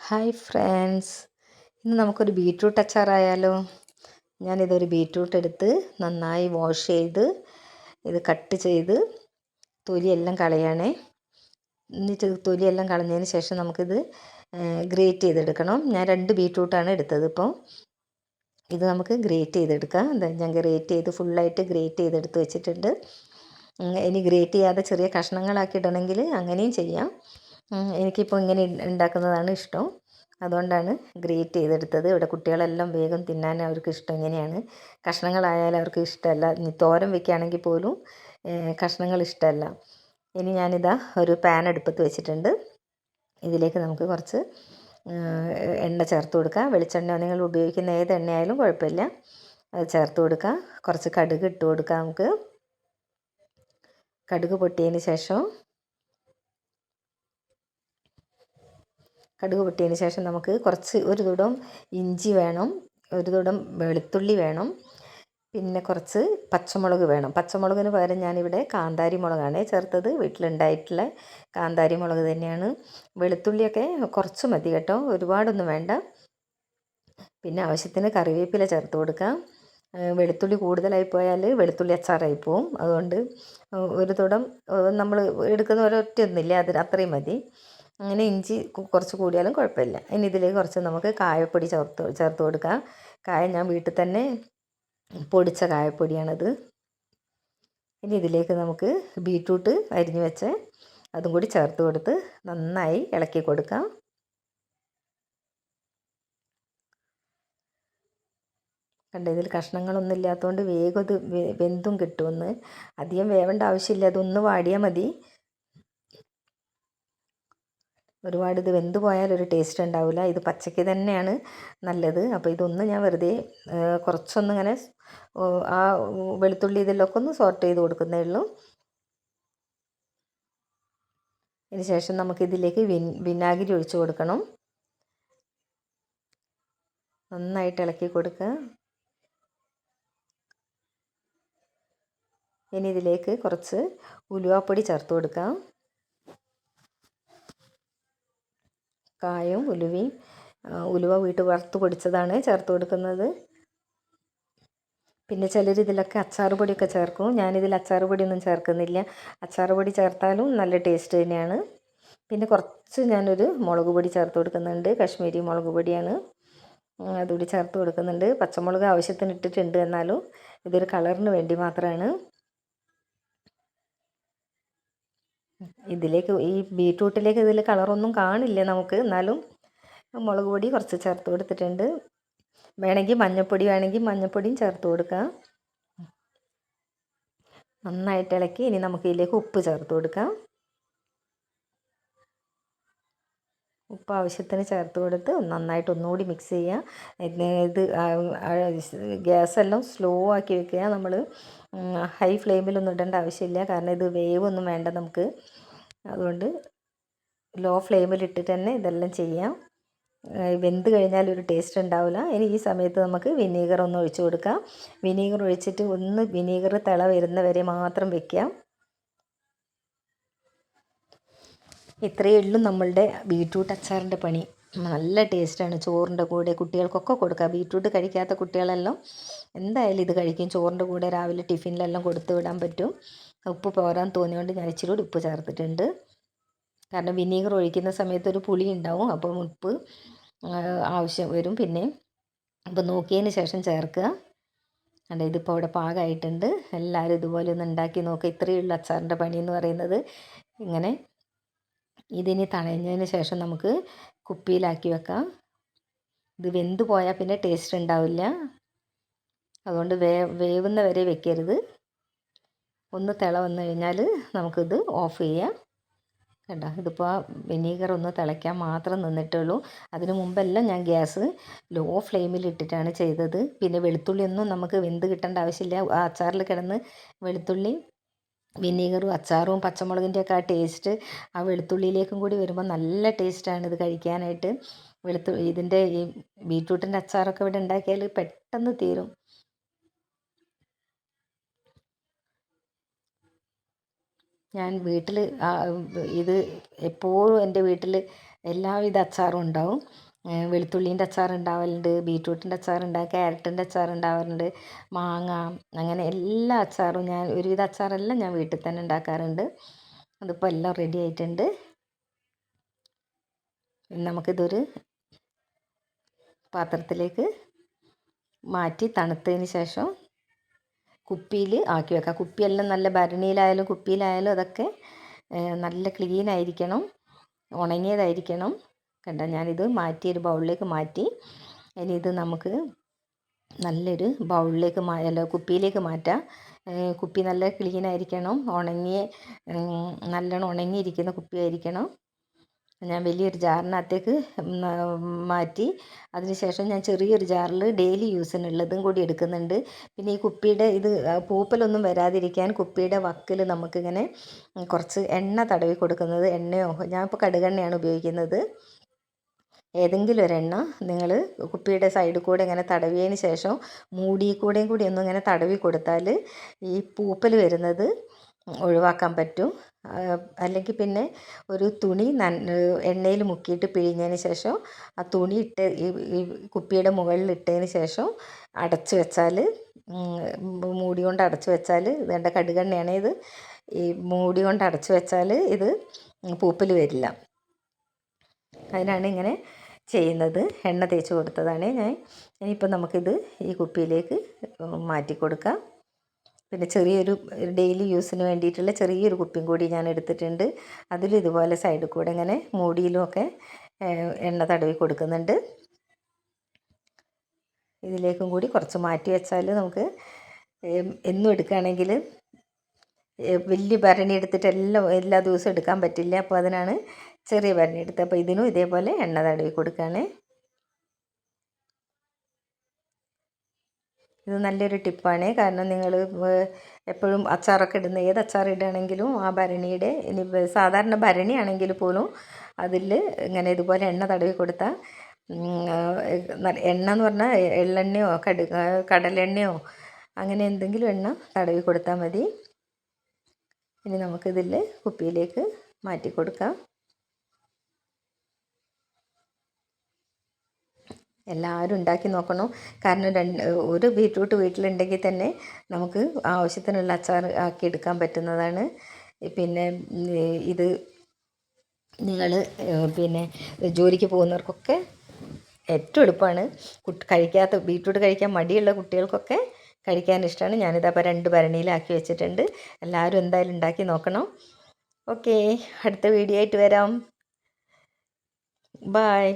Hi friends, ഇന്ന് നമുക്കൊരു beetroot അച്ചാറായാലോ. ഞാനിതൊരു ബീറ്റ്റൂട്ട് എടുത്ത് നന്നായി വാഷ് ചെയ്ത് ഇത് കട്ട് ചെയ്ത് തൊലിയെല്ലാം കളയണേ. എന്നിട്ട് തൊലിയെല്ലാം കളഞ്ഞതിന് ശേഷം നമുക്കിത് ഗ്രേറ്റ് ചെയ്തെടുക്കണം. ഞാൻ 2 ബീറ്റ്റൂട്ടാണ് എടുത്തത്. ഇപ്പോൾ ഇത് നമുക്ക് ഗ്രേറ്റ് ചെയ്തെടുക്കാം. ഞാൻ ഗ്രേറ്റ് ചെയ്ത് ഫുള്ളായിട്ട് ഗ്രേറ്റ് ചെയ്തെടുത്ത് വെച്ചിട്ടുണ്ട്. ഇനി ഗ്രേറ്റ് ചെയ്യാതെ ചെറിയ കഷ്ണങ്ങളാക്കി ഇടണമെങ്കിൽ അങ്ങനെയും ചെയ്യാം. എനിക്കിപ്പോൾ ഇങ്ങനെ ഉണ്ടാക്കുന്നതാണ് ഇഷ്ടം, അതുകൊണ്ടാണ് ഗ്രേറ്റ് ചെയ്തെടുത്തത്. ഇവിടെ കുട്ടികളെല്ലാം വേഗം തിന്നാൻ അവർക്ക് ഇഷ്ടം ഇങ്ങനെയാണ്. കഷ്ണങ്ങളായാലും അവർക്ക് ഇഷ്ടമല്ല. ഇനി തോരൻ വെക്കുകയാണെങ്കിൽ പോലും കഷ്ണങ്ങൾ ഇഷ്ടമല്ല. ഇനി ഞാനിതാ ഒരു പാൻ അടുപ്പത്ത് വെച്ചിട്ടുണ്ട്. ഇതിലേക്ക് നമുക്ക് കുറച്ച് എണ്ണ ചേർത്ത് കൊടുക്കാം. വെളിച്ചെണ്ണ നിങ്ങൾ ഉപയോഗിക്കുന്ന ഏത് എണ്ണയായാലും കുഴപ്പമില്ല, അത് ചേർത്ത് കൊടുക്കാം. കുറച്ച് കടുക് ഇട്ട് കൊടുക്കാം. നമുക്ക് കടുക് പൊട്ടിയതിന് ശേഷം നമുക്ക് കുറച്ച് ഒരു തുടം ഇഞ്ചി വേണം, ഒരു തുടം വെളുത്തുള്ളി വേണം, പിന്നെ കുറച്ച് പച്ചമുളക് വേണം. പച്ചമുളകിന് പകരം ഞാനിവിടെ കാന്താരി മുളകാണ് ചേർത്തത്. വീട്ടിലുണ്ടായിട്ടുള്ള കാന്താരി മുളക് തന്നെയാണ്. വെളുത്തുള്ളിയൊക്കെ കുറച്ച് മതി കേട്ടോ, ഒരുപാടൊന്നും വേണ്ട. പിന്നെ ആവശ്യത്തിന് കറിവേപ്പില ചേർത്ത് കൊടുക്കാം. വെളുത്തുള്ളി കൂടുതലായി പോയാൽ വെളുത്തുള്ളി അച്ചാറായി പോവും. അതുകൊണ്ട് ഒരു തുടം നമ്മൾ എടുക്കുന്ന ഒരൊറ്റയൊന്നുമില്ല, അത്രയും മതി. അങ്ങനെ ഇഞ്ചി കുറച്ച് കൂടിയാലും കുഴപ്പമില്ല. ഇനി ഇതിലേക്ക് കുറച്ച് നമുക്ക് കായപ്പൊടി ചേർത്ത് കൊടുക്കാം. കായം ഞാൻ വീട്ടിൽ തന്നെ പൊടിച്ച കായപ്പൊടിയാണത്. ഇനി ഇതിലേക്ക് നമുക്ക് ബീറ്റ്റൂട്ട് അരിഞ്ഞു വെച്ച് അതും കൂടി ചേർത്ത് കൊടുത്ത് നന്നായി ഇളക്കി കൊടുക്കാം. കണ്ട, ഇതിൽ കഷ്ണങ്ങളൊന്നും ഇല്ലാത്തതുകൊണ്ട് വേഗം ഇത് വെന്തും കിട്ടുമെന്ന്. അധികം വേവേണ്ട ആവശ്യമില്ല, അതൊന്ന് വാടിയാൽ മതി. ഒരുപാട് ഇത് വെന്ത് പോയാൽ ഒരു ടേസ്റ്റ് ഉണ്ടാവില്ല. ഇത് പച്ചയ്ക്ക് തന്നെയാണ് നല്ലത്. അപ്പോൾ ഇതൊന്ന് ഞാൻ വെറുതെ കുറച്ചൊന്നിങ്ങനെ ആ വെളുത്തുള്ളി ഇതിലൊക്കെ ഒന്ന് സോട്ട് ചെയ്ത് കൊടുക്കുന്നേ ഉള്ളൂ. അതിന് ശേഷം നമുക്കിതിലേക്ക് വിനാഗിരി ഒഴിച്ച് കൊടുക്കണം. നന്നായിട്ട് ഇളക്കി കൊടുക്കുക. ഇനി ഇതിലേക്ക് കുറച്ച് ഉലുവാപ്പൊടി ചേർത്ത് കൊടുക്കാം. കായവും ഉലുവ വീട്ട് വറുത്ത് പൊടിച്ചതാണ് ചേർത്ത് കൊടുക്കുന്നത്. പിന്നെ ചിലർ ഇതിലൊക്കെ അച്ചാർ പൊടിയൊക്കെ ചേർക്കും. ഞാനിതിൽ അച്ചാർ പൊടിയൊന്നും ചേർക്കുന്നില്ല. അച്ചാർ പൊടി ചേർത്താലും നല്ല ടേസ്റ്റ് തന്നെയാണ്. പിന്നെ കുറച്ച് ഞാനൊരു മുളക് പൊടി ചേർത്ത് കൊടുക്കുന്നുണ്ട്. കാശ്മീരി മുളക് പൊടിയാണ്, അതുകൂടി ചേർത്ത് കൊടുക്കുന്നുണ്ട്. പച്ചമുളക് ആവശ്യത്തിന് ഇട്ടിട്ടുണ്ട്, എന്നാലും ഇതൊരു കളറിന് വേണ്ടി മാത്രമാണ്. ഇതിലേക്ക് ഈ ബീറ്റ്റൂട്ടിലേക്ക് ഇതിൽ കളറൊന്നും കാണില്ല നമുക്ക്, എന്നാലും മുളക് പൊടി കുറച്ച് ചേർത്ത് കൊടുത്തിട്ടുണ്ട്. വേണമെങ്കിൽ മഞ്ഞൾപ്പൊടിയും ചേർത്ത് കൊടുക്കാം. നന്നായിട്ട് ഇളക്കി ഇനി നമുക്ക് ഇതിലേക്ക് ഉപ്പ് ചേർത്ത് കൊടുക്കാം. ഉപ്പ് ആവശ്യത്തിന് ചേർത്ത് കൊടുത്ത് നന്നായിട്ട് ഒന്നുകൂടി മിക്സ് ചെയ്യുക. ഇത് ഗ്യാസെല്ലാം സ്ലോ ആക്കി വെക്കുക. നമ്മൾ ഹൈ ഫ്ലെയിമിലൊന്നും ഇടേണ്ട ആവശ്യമില്ല, കാരണം ഇത് വേവൊന്നും വേണ്ട നമുക്ക്. അതുകൊണ്ട് ലോ ഫ്ലെയിമിലിട്ടിട്ട് തന്നെ ഇതെല്ലാം ചെയ്യാം. വെന്ത് കഴിഞ്ഞാൽ ഒരു ടേസ്റ്റ് ഉണ്ടാവില്ല. ഇനി ഈ സമയത്ത് നമുക്ക് വിനീഗർ ഒന്ന് ഒഴിച്ച് കൊടുക്കാം. വിനീഗർ ഒഴിച്ചിട്ട് വിനീഗർ തിള വരുന്ന വരെ മാത്രം വെക്കാം. ഇത്രയേ ഉള്ളൂ നമ്മളുടെ ബീറ്റ്റൂട്ട് അച്ചാറിൻ്റെ പണി. നല്ല ടേസ്റ്റാണ്. ചോറിൻ്റെ കൂടെ കുട്ടികൾക്കൊക്കെ കൊടുക്കാം. ബീറ്റ്റൂട്ട് കഴിക്കാത്ത കുട്ടികളെല്ലാം എന്തായാലും ഇത് കഴിക്കും. ചോറിൻ്റെ കൂടെ രാവിലെ ടിഫിനിലെല്ലാം കൊടുത്തു വിടാൻ പറ്റും. ഉപ്പ് പോരാൻ തോന്നിയോണ്ട് ഞാൻ ഇച്ചിരി കൂടി ഉപ്പ് ചേർത്തിട്ടുണ്ട്. കാരണം വിനീഗർ ഒഴിക്കുന്ന സമയത്ത് ഒരു പുളി ഉണ്ടാവും, അപ്പം ഉപ്പ് ആവശ്യം വരും. പിന്നെ അപ്പോൾ നോക്കിയതിന് ശേഷം ചേർക്കുക. അല്ല, ഇതിപ്പോൾ ഇവിടെ പാകമായിട്ടുണ്ട്. എല്ലാവരും ഇതുപോലെ ഒന്ന് ഉണ്ടാക്കി നോക്കുക. ഇത്രയേ ഉള്ളൂ അച്ചാറിൻ്റെ പണി എന്ന് പറയുന്നത്. ഇങ്ങനെ ഇതിനി തണഞ്ഞതിന് ശേഷം നമുക്ക് കുപ്പിയിലാക്കി വെക്കാം. ഇത് വെന്ത് പോയാൽ പിന്നെ ടേസ്റ്റ് ഉണ്ടാവില്ല. അതുകൊണ്ട് വേവുന്ന വരെ വെക്കരുത്. ഒന്ന് തിള വന്നു കഴിഞ്ഞാൽ നമുക്കിത് ഓഫ് ചെയ്യാം. കേട്ടോ, ഇതിപ്പോൾ വിനീഗർ ഒന്ന് തിളയ്ക്കാൻ മാത്രം നിന്നിട്ടുള്ളൂ. അതിന് മുമ്പെല്ലാം ഞാൻ ഗ്യാസ് ലോ ഫ്ലെയിമിൽ ഇട്ടിട്ടാണ് ചെയ്തത്. പിന്നെ വെളുത്തുള്ളിയൊന്നും നമുക്ക് വെന്ത് കിട്ടേണ്ട ആവശ്യമില്ല. ആ അച്ചാറിൽ കിടന്ന് വെളുത്തുള്ളി വിനീഗറും അച്ചാറും പച്ചമുളകിൻ്റെയൊക്കെ ആ ടേസ്റ്റ് ആ വെളുത്തുള്ളിയിലേക്കും കൂടി വരുമ്പോൾ നല്ല ടേസ്റ്റാണ് ഇത് കഴിക്കാനായിട്ട്. ഇതിൻ്റെ ഈ ബീറ്റ്റൂട്ടിൻ്റെ അച്ചാറൊക്കെ ഇവിടെ ഉണ്ടാക്കിയാൽ പെട്ടെന്ന് തീരും. ഞാൻ വീട്ടിൽ ഇത് എപ്പോഴും എൻ്റെ വീട്ടിൽ എല്ലാവിധ അച്ചാറും ഉണ്ടാവും. വെളുത്തുള്ളീൻ്റെ അച്ചാർ ഉണ്ടാവലുണ്ട്, ബീറ്റ്റൂട്ടിൻ്റെ അച്ചാറുണ്ടാവും, ക്യാരറ്റിൻ്റെ അച്ചാർ ഉണ്ടാവാറുണ്ട്, മാങ്ങ, അങ്ങനെ എല്ലാ അച്ചാറും ഞാൻ ഒരുവിധ അച്ചാറെല്ലാം ഞാൻ വീട്ടിൽ തന്നെ ഉണ്ടാക്കാറുണ്ട്. അതിപ്പോൾ എല്ലാം റെഡി ആയിട്ടുണ്ട്. നമുക്കിതൊരു പാത്രത്തിലേക്ക് മാറ്റി തണുത്തതിന് ശേഷം കുപ്പിയിൽ ആക്കി വെക്കാം. കുപ്പിയെല്ലാം നല്ല ഭരണിയിലായാലും കുപ്പിയിലായാലും അതൊക്കെ നല്ല ക്ലീൻ ആയിരിക്കണം, ഉണങ്ങിയതായിരിക്കണം. കണ്ട, ഞാനിത് മാറ്റി ഒരു ബൗളിലേക്ക് മാറ്റി. ഇനി ഇത് നമുക്ക് നല്ലൊരു ബൗളിലേക്ക് അല്ല കുപ്പിയിലേക്ക് മാറ്റാം. കുപ്പി നല്ല ക്ലീൻ ആയിരിക്കണം, നല്ലോണം ഉണങ്ങിയിരിക്കുന്ന കുപ്പിയായിരിക്കണം. ഞാൻ വലിയൊരു ജാറിനകത്തേക്ക് മാറ്റി. അതിനുശേഷം ഞാൻ ചെറിയൊരു ജാറിൽ ഡെയിലി യൂസിനുള്ളതും കൂടി എടുക്കുന്നുണ്ട്. പിന്നെ ഈ കുപ്പിയുടെ ഇത് പൂപ്പലൊന്നും വരാതിരിക്കാൻ കുപ്പിയുടെ വക്കിൽ നമുക്കിങ്ങനെ കുറച്ച് എണ്ണ തടവി കൊടുക്കുന്നത്, എണ്ണയോ, ഞാനിപ്പോൾ കടുകെണ്ണയാണ് ഉപയോഗിക്കുന്നത്. ഏതെങ്കിലും ഒരെണ്ണ നിങ്ങൾ കുപ്പിയുടെ സൈഡിൽ കൂടെ ഇങ്ങനെ തടവിയതിന് ശേഷം മൂടിയിൽ കൂടി ഒന്നും ഇങ്ങനെ തടവി കൊടുത്താൽ ഈ പൂപ്പൽ വരുന്നത് ഒഴിവാക്കാൻ പറ്റും. അല്ലെങ്കിൽ പിന്നെ ഒരു തുണി എണ്ണയിൽ മുക്കിയിട്ട് പിഴിഞ്ഞതിന് ശേഷം ആ തുണി ഈ കുപ്പിയുടെ മുകളിൽ ഇട്ടതിന് ശേഷം അടച്ചു വെച്ചാൽ, മൂടി കൊണ്ട് അടച്ചു വെച്ചാൽ, വേണ്ട കടുകെണ്ണയാണ് ഇത്, ഈ മൂടി കൊണ്ട് അടച്ചു വെച്ചാൽ ഇത് പൂപ്പൽ വരില്ല. അതിനാണ് ഇങ്ങനെ ചെയ്യുന്നത്. എണ്ണ തേച്ച് കൊടുത്തതാണ് ഞാൻ. ഇനിയിപ്പോൾ നമുക്കിത് ഈ കുപ്പിയിലേക്ക് മാറ്റി കൊടുക്കാം. പിന്നെ ചെറിയൊരു ഡെയിലി യൂസിന് വേണ്ടിയിട്ടുള്ള ചെറിയൊരു കുപ്പിയും കൂടി ഞാൻ എടുത്തിട്ടുണ്ട്. അതിൽ ഇതുപോലെ സൈഡിൽ കൂടെ ഇങ്ങനെ മൂടിയിലുമൊക്കെ എണ്ണ തടവി കൊടുക്കുന്നുണ്ട്. ഇതിലേക്കും കൂടി കുറച്ച് മാറ്റി വെച്ചാൽ നമുക്ക് എന്നും എടുക്കുകയാണെങ്കിൽ വലിയ ഭരണി എടുത്തിട്ട് എല്ലാ ദിവസവും എടുക്കാൻ പറ്റില്ല. അപ്പോൾ അതിനാണ് ചെറിയ ഭരണി എടുത്തത്. അപ്പോൾ ഇതിനും ഇതേപോലെ എണ്ണ തടവി കൊടുക്കുകയാണ്. ഇത് നല്ലൊരു ടിപ്പാണ്. കാരണം നിങ്ങൾ എപ്പോഴും അച്ചാറൊക്കെ ഇടുന്ന ഏത് അച്ചാർ ഇടുകയാണെങ്കിലും ആ ഭരണിയുടെ, ഇനി സാധാരണ ഭരണിയാണെങ്കിൽ പോലും അതിൽ ഇങ്ങനെ ഇതുപോലെ എണ്ണ തടവി കൊടുത്താൽ, എണ്ണ എന്ന് പറഞ്ഞാൽ എള്ളെണ്ണയോ കടലെണ്ണയോ അങ്ങനെ എന്തെങ്കിലും എണ്ണ തടവി കൊടുത്താൽ മതി. ഇനി നമുക്കിതിൽ കുപ്പിയിലേക്ക് മാറ്റി കൊടുക്കാം. എല്ലാവരും ഉണ്ടാക്കി നോക്കണം. കാരണം ഒരു ബീറ്റ്റൂട്ട് വീട്ടിലുണ്ടെങ്കിൽ തന്നെ നമുക്ക് ആവശ്യത്തിനുള്ള അച്ചാർ ആക്കി എടുക്കാൻ പറ്റുന്നതാണ്. പിന്നെ ഇത് നിങ്ങൾ പിന്നെ ജോലിക്ക് പോകുന്നവർക്കൊക്കെ ഏറ്റവും എളുപ്പമാണ്. ബീറ്റ്റൂട്ട് കഴിക്കാൻ മടിയുള്ള കുട്ടികൾക്കൊക്കെ കഴിക്കാൻ ഇഷ്ടമാണ്. ഞാനിതപ്പോൾ 2 ഭരണിയിലാക്കി വെച്ചിട്ടുണ്ട്. എല്ലാവരും എന്തായാലും ഉണ്ടാക്കി നോക്കണം. ഓക്കേ, അടുത്ത വീഡിയോ ആയിട്ട് വരാം. ബായ്.